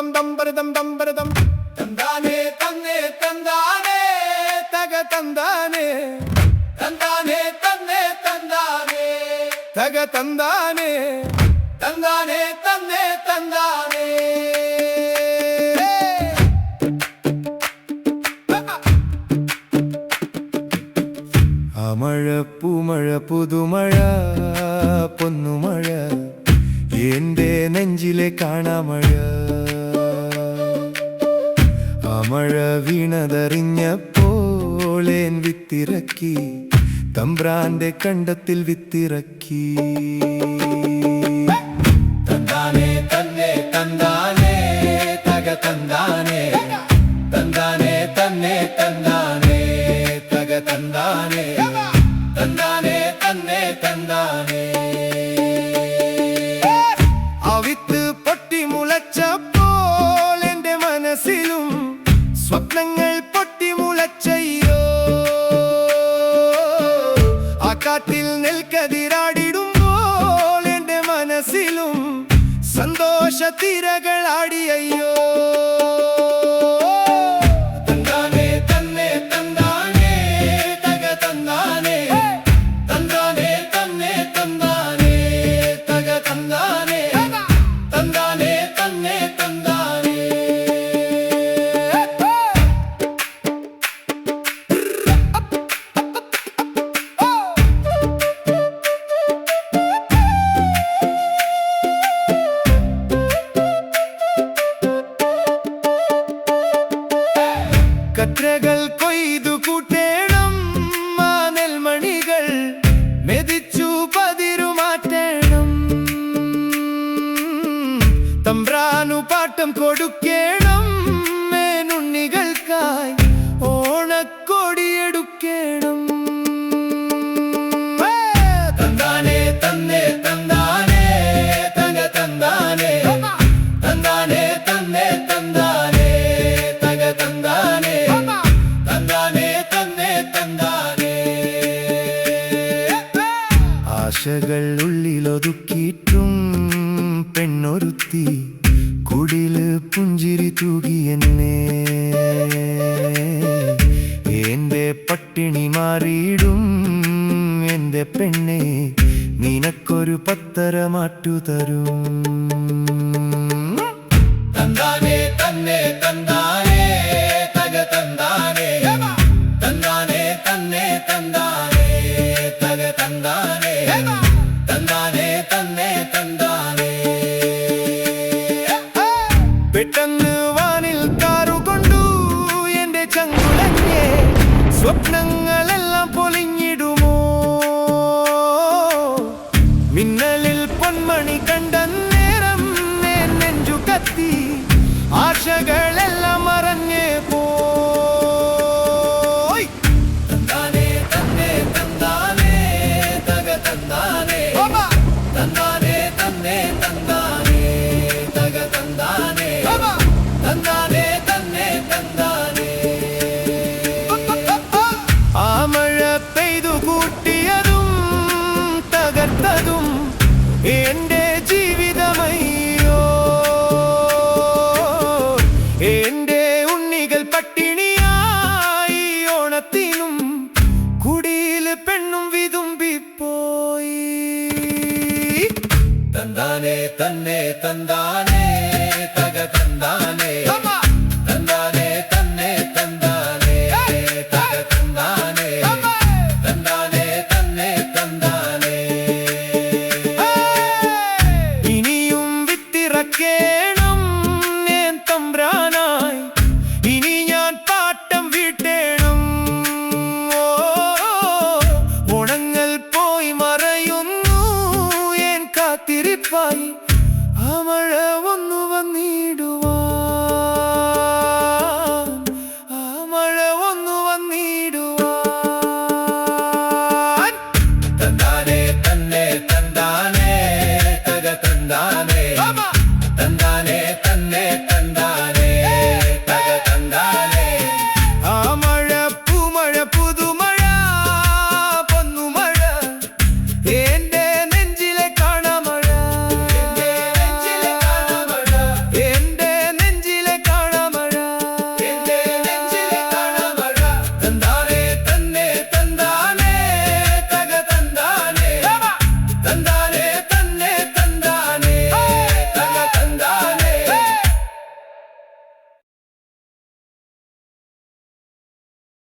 ദം ദംബരദം ദംബരദം തന്താനേ തന്നേ തന്താനേ തക തന്താനേ തന്താനേ തന്നേ തന്താനേ തക തന്താനേ തന്താനേ തന്നേ തന്താനേ മഴ പൂമഴ പുതുമഴ പൊന്നുമഴ എന്റെ നെഞ്ചിലെ കാണാമഴ ആ മഴ വീണതറിഞ്ഞപ്പോളേൻ വിത്തിറക്കി തമ്പ്രാന്റെ കണ്ടത്തിൽ വിത്തിറക്കി തന്താനേ തന്നെ തന്താനേ തക തന്താനേ തന്താനേ തന്നെ തന്താനേ തക തന്താനേ തന്താനേ തന്നെ തന്താനേ അവിത്ത് പൊട്ടി മുളച്ചപ്പോൾ എന്റെ മനസ്സിലും സ്വപ്നങ്ങൾ പൊട്ടി മുളച്ചയ്യോ ആ കാട്ടിൽ നെൽക്കതിരാടിടുമ്പോൾ എന്റെ മനസ്സിലും സന്തോഷ തിരകൾ ആടിയയ്യോ കത്രകൾ കൊയ്തു കൂട്ടേണം ആ നെൽമണികൾ മെതിച്ചു പതിരുമാറ്റേണം തമ്പ്രാനു പാട്ടം കൊടുക്കേണം മേനുണ്ണികൾക്കായി ഓണക്കോടിയെടുക്കേണം തന്താനേ തന്നെ തന്താനേ തക തന്താനേ തന്താനേ തന്നെ തന്താനേ തക തന്താനേ ആശകൾ ഉള്ളിലൊതുക്കിയിട്ടും പെണ്ണൊരുത്തി കുടില് പുഞ്ചിരി തൂകിയെന്നെ എന്റെ പട്ടിണി മാറിയിടും എന്റെ പെണ്ണെ നിനക്കൊരു പത്തരമാറ്റു തരും തന്താനേ തന്നെ തന്താനേ തക തന്താനേ തന്താനേ തന്നെ തന്താനേ തക തന്താനേ തന്താനേ തന്നെ തന്താനേ പെട്ടെന്ന് വാനിൽ കാറുകൊണ്ടു എന്റെ ചങ്കുലഞ്ഞേ സ്വപ്നങ്ങളെല്ലാം പൊലിഞ്ഞിടുമോ മിന്നലിൽ പൊന്മണി കണ്ട നേരം നെഞ്ചു കത്തി ആശകളെല്ലാം മറഞ്ഞേ പോയി തന്താനേ തന്നെ തന്താനേ തക തന്താനേ തന്താനേ തന്നെ തന്താനേ തക തന്താനേ തന്താനേ തന്നെ തന്താനേ ആ മഴ പെയ്തു കൂട്ടിയതും തകർത്തതും എന്റെ ജീവിതമയ്യോ എന്റെ ഉണ്ണികൾ പട്ടിണിയായി ഓണത്തിനും കുടിയില് പെണ്ണും വിതുമ്പിപ്പോയി തന്താനേ തന്നെ തന്താനേ